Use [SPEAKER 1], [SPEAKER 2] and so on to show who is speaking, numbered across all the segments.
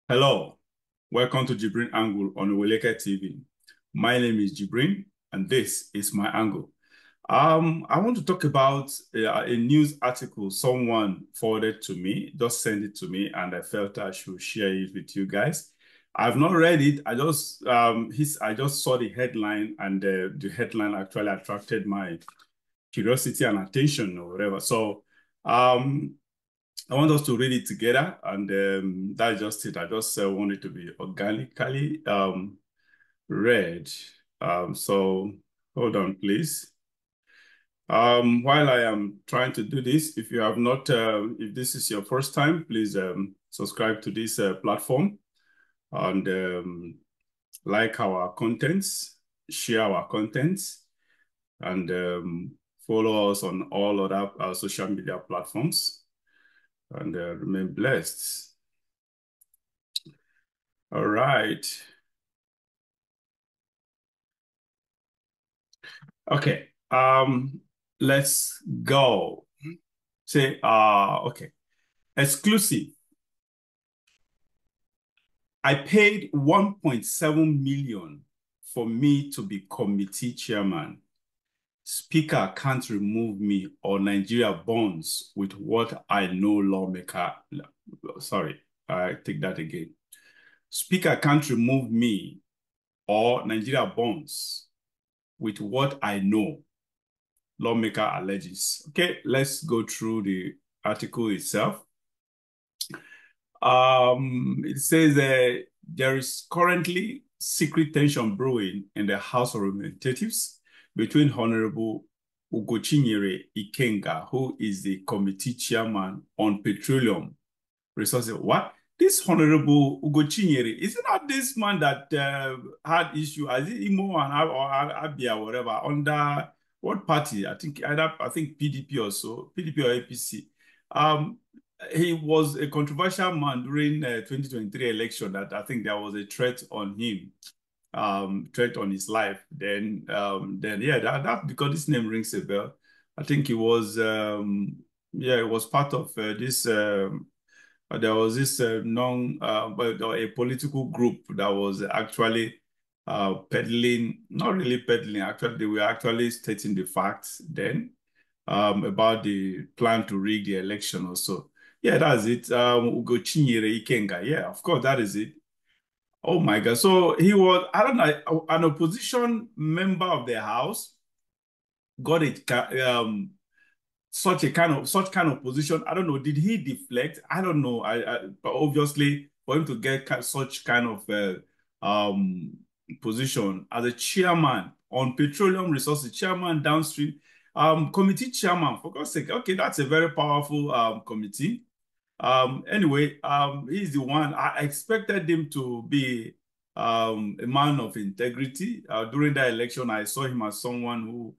[SPEAKER 1] Hello, welcome to JIBRIN Angle on Oweleke TV. My name is JIBRIN, and this is my angle. I want to talk about a news article someone forwarded to me, just sent it to me, and I felt I should share it with you guys. I've not read it. I just saw the headline, and the headline actually attracted my curiosity and attention or whatever. So, um, I want us to read it together, and that's just it. I just want it to be organically read. So hold on, please. While I am trying to do this, if you have not, if this is your first time, please subscribe to this platform and like our contents, share our contents, and follow us on all other social media platforms, and remain blessed. All right. Okay. Let's go. Say, okay. Exclusive. I paid 1.7 million for me to be committee chairman. Speaker can't remove me or Nigeria bonds with what I know lawmaker. Sorry, I take that again. Speaker can't remove me or Nigeria bonds with what I know lawmaker alleges. Okay, let's go through the article itself. It says there is currently secret tension brewing in the House of Representatives between Honorable Ugochinyere Ikenga, who is the committee chairman on petroleum resources. What? This Honorable Ugochinyere, isn't that this man that had issue, as it Imo and or Abia, whatever, under what party? I think PDP or so, PDP or APC. Um, he was a controversial man during 2023 election that I think there was a threat on him, threat on his life. Then yeah, that because this name rings a bell. I think he was yeah, it was part of this there was this a political group that was actually peddling, not really peddling, actually, they were actually stating the facts then about the plan to rig the election or so. Yeah, that's it. Ugochinyere Ikenga. Yeah, of course, that is it. Oh my God. So he was, I don't know, an opposition member of the House got it such kind of position. I don't know. Did he deflect? I don't know. But obviously for him to get such kind of position as a chairman on petroleum resources, chairman downstream, committee chairman, for God's sake. Okay, that's a very powerful committee. Anyway, he's the one. I expected him to be a man of integrity. During that election, I saw him as someone who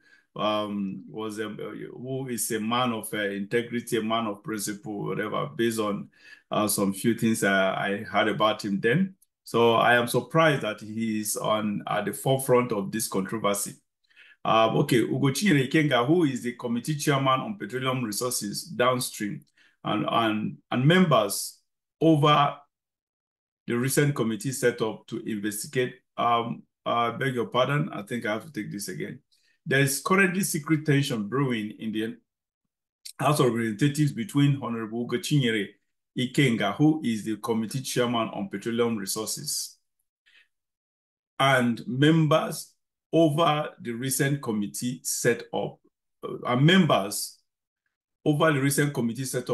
[SPEAKER 1] is a man of integrity, a man of principle, whatever, based on some few things I heard about him then. So I am surprised that he is at the forefront of this controversy. Okay, Ugochinyere Ikenga, who is the committee chairman on petroleum resources downstream, and members over the recent committee set up to investigate. I beg your pardon, I think I have to take this again. There is currently secret tension brewing in the House of Representatives between Honorable Ugochinyere Ikenga, who is the committee chairman on petroleum resources, and members over the recent committee set up,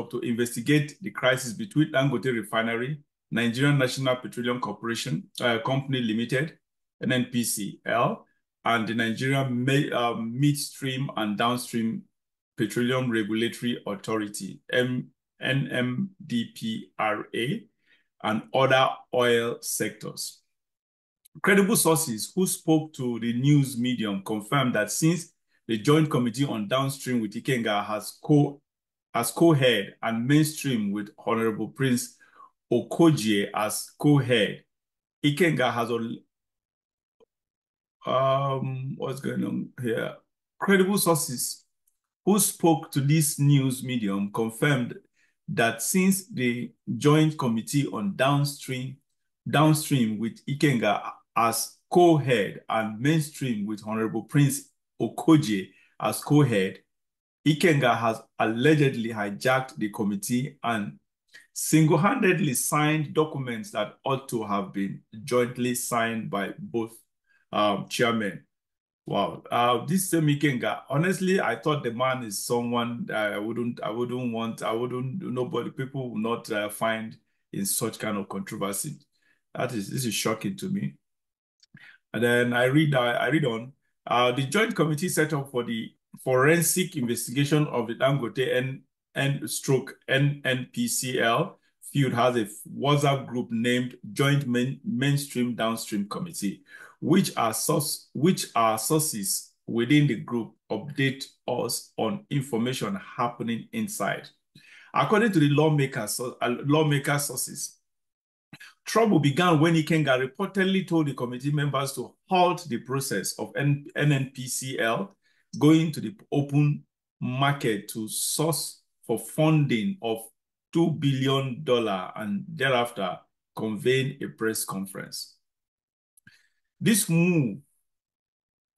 [SPEAKER 1] to investigate the crisis between Dangote Refinery, Nigerian National Petroleum Corporation Company Limited, NNPCL, and the Nigerian Midstream and Downstream Petroleum Regulatory Authority, NMDPRA, and other oil sectors. Credible sources who spoke to the news medium confirmed that since the Joint Committee on Downstream with Ikenga as co-head and mainstream with Honorable Prince Okojie as co-head, Ikenga has what's going on here? Credible sources who spoke to this news medium confirmed that since the Joint Committee on Downstream downstream with Ikenga as co-head and mainstream with Honorable Prince Okoje as co-head, Ikenga has allegedly hijacked the committee and single-handedly signed documents that ought to have been jointly signed by both chairmen. Wow. This same Ikenga, honestly, I thought the man is someone nobody, people will not find in such kind of controversy. This is shocking to me. And then I read on, the joint committee set up for the forensic investigation of the Dangote NNPCL field has a WhatsApp group named Joint Mainstream Downstream Committee, which are sources within the group update us on information happening inside. According to the lawmaker sources, trouble began when Ikenga reportedly told the committee members to halt the process of NNPCL going to the open market to source for funding of $2 billion and thereafter convene a press conference. This move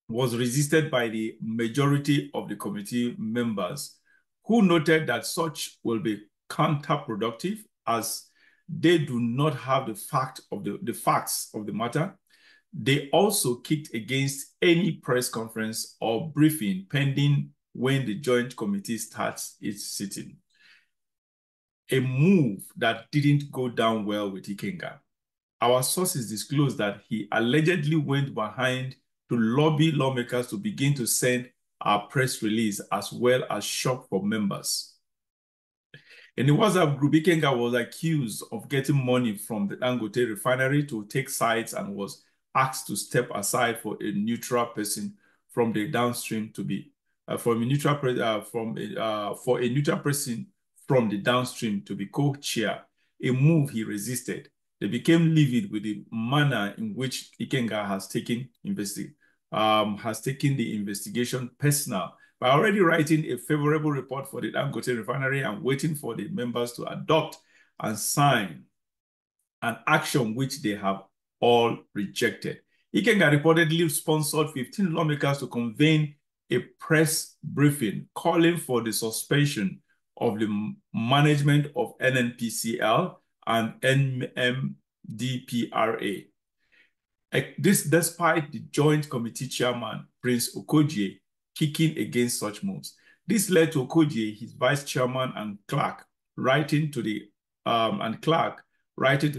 [SPEAKER 1] was resisted by the majority of the committee members, who noted that such will be counterproductive as they do not have the facts of the matter. They also kicked against any press conference or briefing pending when the joint committee starts its sitting. A move that didn't go down well with Ikenga. Our sources disclosed that he allegedly went behind to lobby lawmakers to begin to send a press release as well as shop for members. In the WhatsApp group, Ikenga was accused of getting money from the Dangote refinery to take sides and was asked to step aside for a neutral person from the downstream to be for a neutral person from the downstream to be co-chair, a move he resisted. They became livid with the manner in which Ikenga has taken the investigation personal by already writing a favorable report for the Dangote refinery and waiting for the members to adopt and sign an action which they have all rejected. Ikenga reportedly sponsored 15 lawmakers to convene a press briefing calling for the suspension of the management of NNPCL and NMDPRA. This despite the Joint Committee Chairman, Prince Okoje, kicking against such moves. This led to Okoje, his vice chairman, and Clark writing to the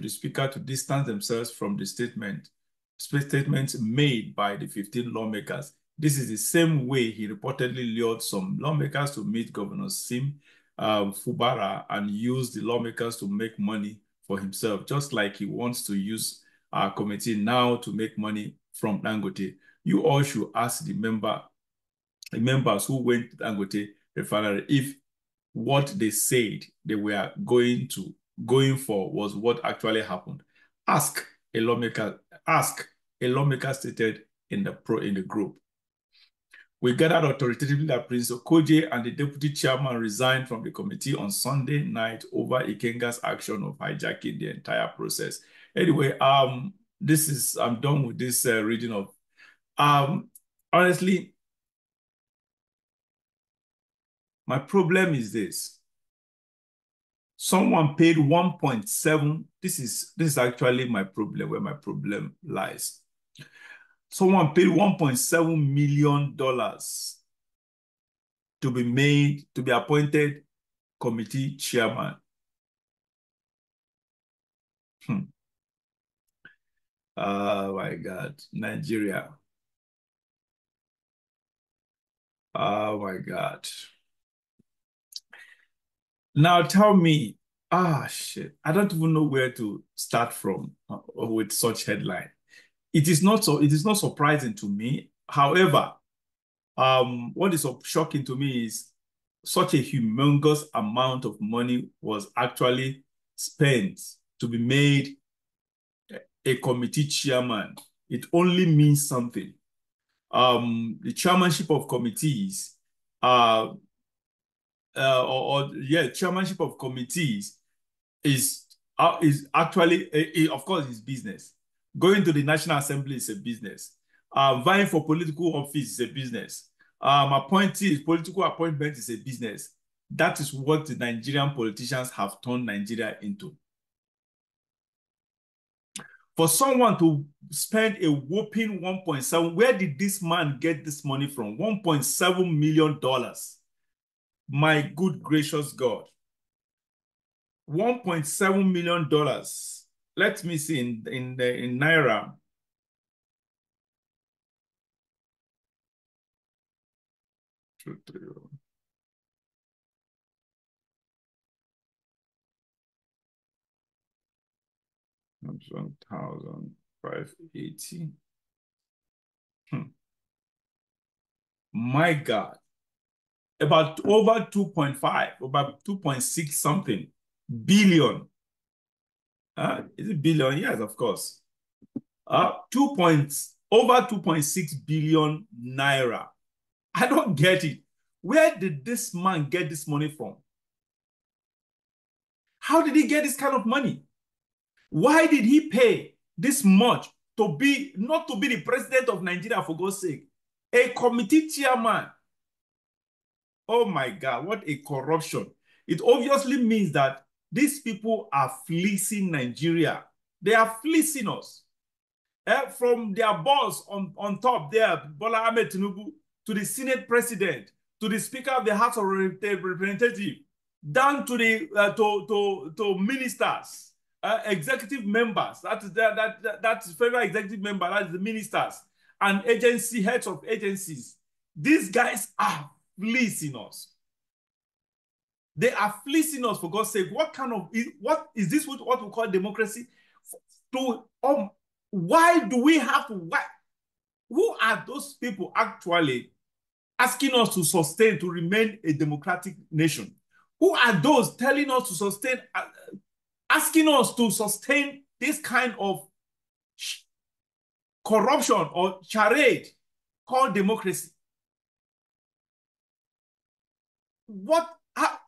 [SPEAKER 1] speaker to distance themselves from the statements made by the 15 lawmakers. This is the same way he reportedly lured some lawmakers to meet Governor Sim Fubara and use the lawmakers to make money for himself, just like he wants to use our committee now to make money from Dangote. You all should ask the members who went to Dangote refinery if what they said they were going for was what actually happened. Ask a lawmaker stated in the group. We gathered authoritatively that Prince Okoje and the deputy chairman resigned from the committee on Sunday night over Ikenga's action of hijacking the entire process. Anyway, I'm done with this reading of, honestly, my problem is this. Someone paid 1.7. This is actually my problem, where my problem lies. Someone paid $1.7 million to be appointed committee chairman. Oh my God, Nigeria. Oh my God. Now tell me, shit, I don't even know where to start from with such headline. It is not surprising to me. However, what is shocking to me is such a humongous amount of money was actually spent to be made a committee chairman. It only means something. The chairmanship of committees, chairmanship of committees is is actually, of course, it's business. Going to the National Assembly is a business. Vying for political office is a business. Appointees, political appointment is a business. That is what the Nigerian politicians have turned Nigeria into. For someone to spend a whopping 1.7, where did this man get this money from? $1.7 million. My good gracious God. $1.7 million. Let me see in Naira. Two, three, 1,580. My God. About over 2.5, about 2.6 something billion. Is it billion? Yes, of course. 2 points, over 2.6 billion naira. I don't get it. Where did this man get this money from? How did he get this kind of money? Why did he pay this much to be, not to be the president of Nigeria, for God's sake, a committee chairman? Oh my God, what a corruption. It obviously means that these people are fleecing Nigeria. They are fleecing us. From their boss on top there, Bola Ahmed Tinubu, to the Senate president, to the Speaker of the House of Representatives, down to the to ministers, executive members. That's federal executive member. That's the ministers and agency heads of agencies. These guys are fleecing us. They are fleecing us, for God's sake. What is this? What we call democracy? Why do we have to? Why? Who are those people actually asking us to sustain, to remain a democratic nation? Who are those telling us to sustain, asking us to sustain this kind of corruption or charade called democracy?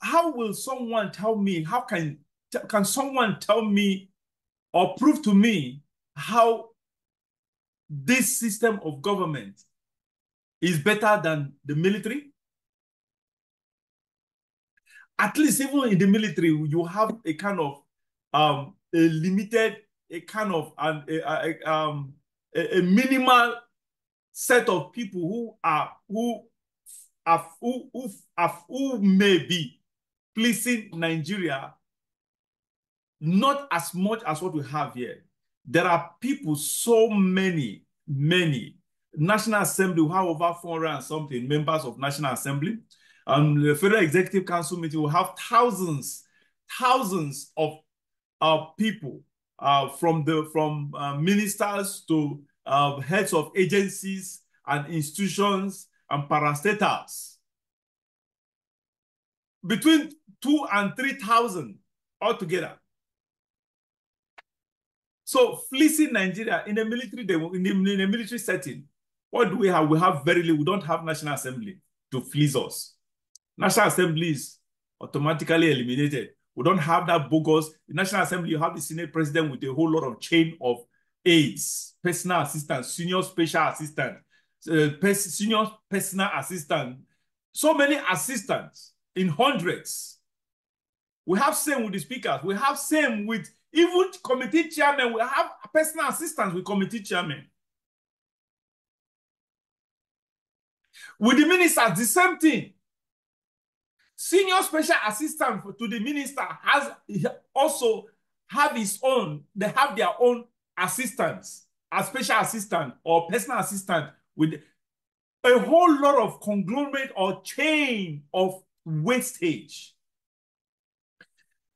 [SPEAKER 1] How will someone tell me, how can someone tell me or prove to me how this system of government is better than the military? At least even in the military, you have a kind of a limited, a kind of a minimal set of people who may be pleasing Nigeria, not as much as what we have here. There are people, so many. National Assembly, we have over 400 and something members of National Assembly. The Federal Executive Council meeting will have thousands of people, from ministers to heads of agencies and institutions and parastatals. Between 2,000 and 3,000 altogether. So fleecing Nigeria in a military setting, what do we have? We have very little. We don't have National Assembly to fleece us. National Assembly is automatically eliminated. We don't have that bogus. In National Assembly, you have the Senate president with a whole lot of chain of aides, personal assistants, senior special assistant, senior personal assistant. So many assistants in hundreds. We have same with the speakers. We have same with even committee chairmen. We have personal assistants with committee chairmen. With the ministers, the same thing. Senior special assistant to the minister has also have his own. They have their own assistants, a special assistant or personal assistant with a whole lot of conglomerate or chain of wastage.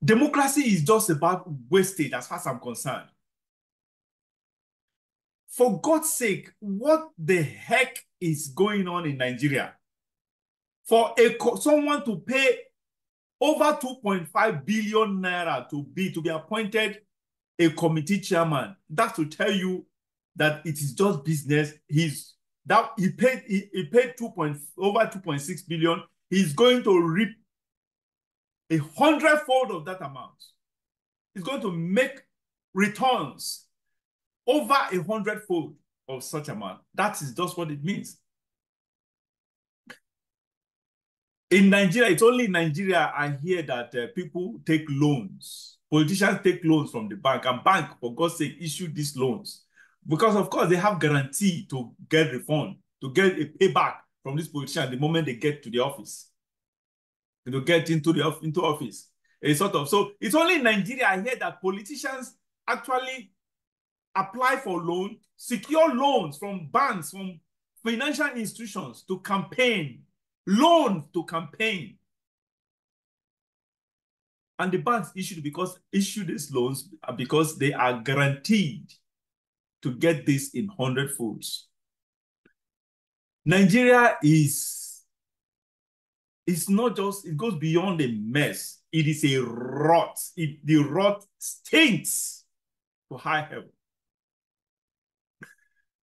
[SPEAKER 1] Democracy is just about wastage as far as I'm concerned. For God's sake, what the heck is going on in Nigeria? For someone to pay over 2.5 billion naira to be appointed a committee chairman, that's to tell you that it is just business. He paid over 2.6 billion. He's going to reap 100-fold of that amount. is going to make returns over 100-fold of such amount. That is just what it means. In Nigeria, it's only in Nigeria I hear that people take loans. Politicians take loans from the bank, and bank, for God's sake, issue these loans. Because, of course, they have guarantee to get refund, to get a payback from this politician the moment they get to the office, to get into office. So it's only in Nigeria I hear that politicians actually apply for loan, secure loans from banks, from financial institutions to campaign, loan to campaign. And the banks issue these loans because they are guaranteed to get this in 100-folds. Nigeria is not just, it goes beyond a mess. It is a rot. The rot stinks to high heaven.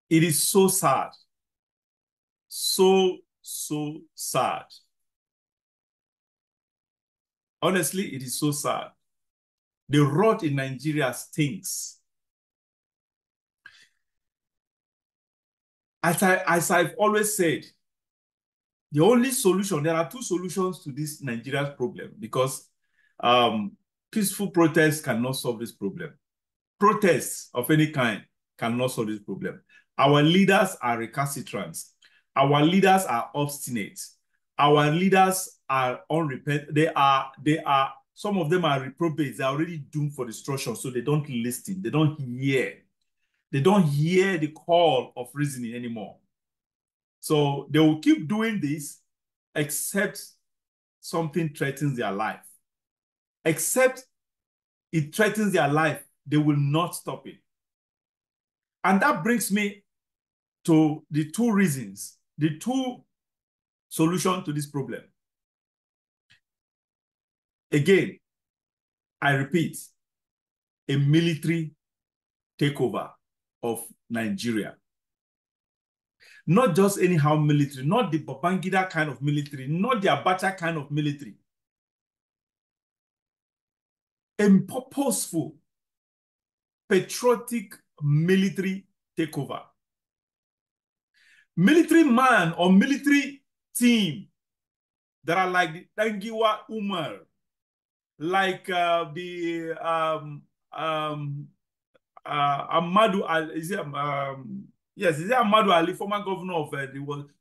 [SPEAKER 1] It is so sad. So sad. Honestly, it is so sad. The rot in Nigeria stinks. As I've always said, the only solution, there are two solutions to this Nigeria's problem, because peaceful protests cannot solve this problem. Protests of any kind cannot solve this problem. Our leaders are recalcitrant. Our leaders are obstinate. Our leaders are unrepentant. They are, some of them are reprobates. They're already doomed for destruction, so they don't listen. They don't hear. They don't hear the call of reasoning anymore. So they will keep doing this except something threatens their life. Except it threatens their life, they will not stop it. And that brings me to the two reasons, the two solutions to this problem. Again, I repeat, a military takeover of Nigeria. Not just anyhow military, not the Babangida kind of military, not the Abacha kind of military. A purposeful, patriotic military takeover. Military man or military team that are like the Tangiwa Umar, like Ahmadu Ali, yes, is it Ahmadu Ali, former governor of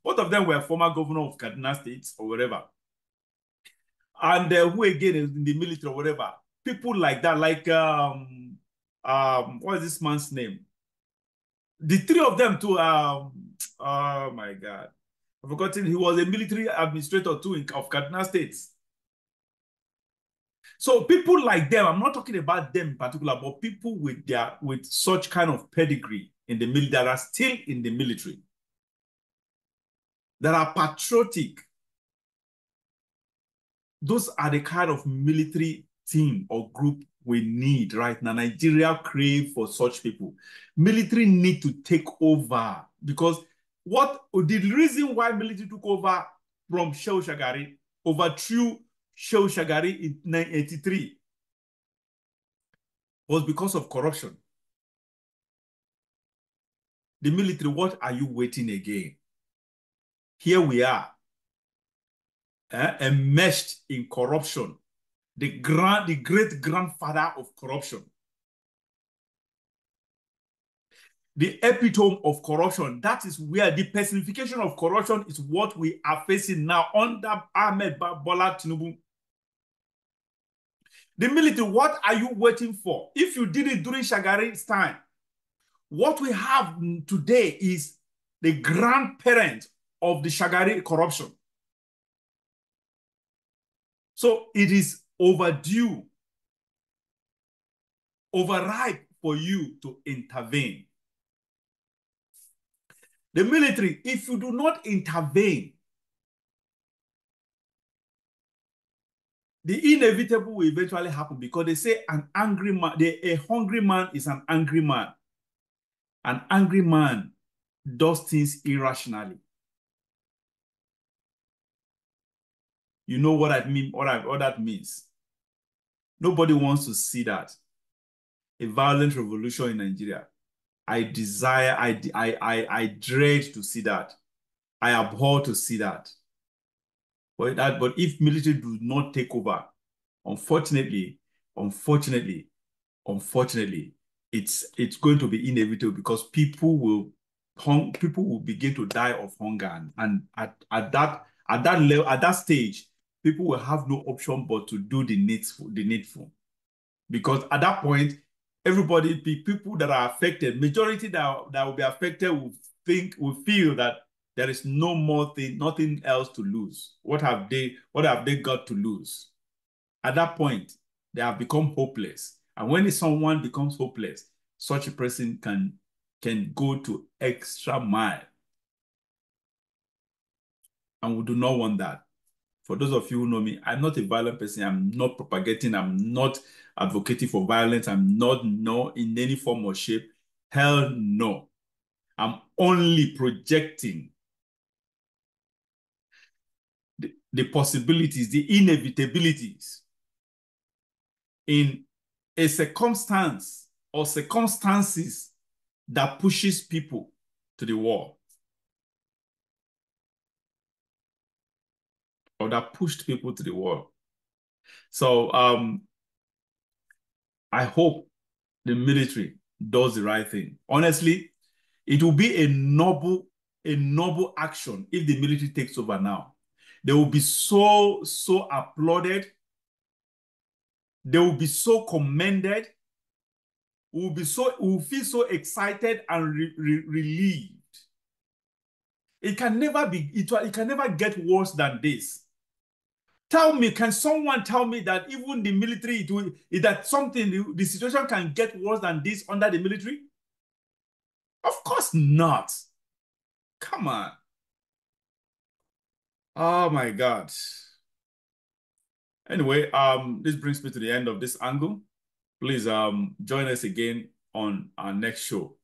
[SPEAKER 1] both of them were former governor of Kaduna State or whatever. And who again is in the military or whatever. People like that, like what is this man's name? The three of them too. Oh my God, I've forgotten. He was a military administrator too of Kaduna State. So people like them, I'm not talking about them in particular, but people with such kind of pedigree in the military, that are still in the military, that are patriotic. Those are the kind of military team or group we need right now. Nigeria crave for such people. Military need to take over, because the reason why military took over from Shehu Shagari, overthrew Shehu Shagari in 1983, was because of corruption. The military, what are you waiting again? Here we are, enmeshed in corruption, the great grandfather of corruption, the epitome of corruption. That is where the personification of corruption is what we are facing now under Ahmed Bola Tinubu. The military, what are you waiting for? If you did it during Shagari's time, what we have today is the grandparent of the Shagari corruption. So it is overdue, overripe for you to intervene. The military, if you do not intervene, the inevitable will eventually happen, because they say an angry man, a hungry man is an angry man. An angry man does things irrationally. You know what I mean, what that means. Nobody wants to see that. a violent revolution in Nigeria. I desire, I dread to see that. I abhor to see that. But if military do not take over, unfortunately, unfortunately, unfortunately, it's going to be inevitable because people will begin to die of hunger, and at that level, at that stage, people will have no option but to do the needful. Because at that point, everybody, the people that are affected, majority that will be affected will feel that there is no more thing, nothing else to lose. What have they got to lose? At that point, they have become hopeless. And when someone becomes hopeless, such a person can go to extra mile. And we do not want that. For those of you who know me, I'm not a violent person. I'm not propagating. I'm not advocating for violence. I'm not no in any form or shape. Hell no. I'm only projecting the possibilities, the inevitabilities in a circumstance or circumstances that pushes people to the wall or that pushed people to the wall. So I hope the military does the right thing. Honestly, it will be a noble action if the military takes over now. They will be so applauded. They will be so commended. We will feel so excited and relieved. It can never be, it can never get worse than this. Tell me, can someone tell me that even the military, that something, the situation can get worse than this under the military? Of course not. Come on. Oh my God. Anyway, this brings me to the end of this angle. Please join us again on our next show.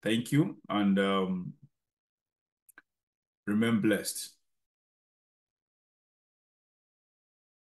[SPEAKER 1] Thank you and remain blessed.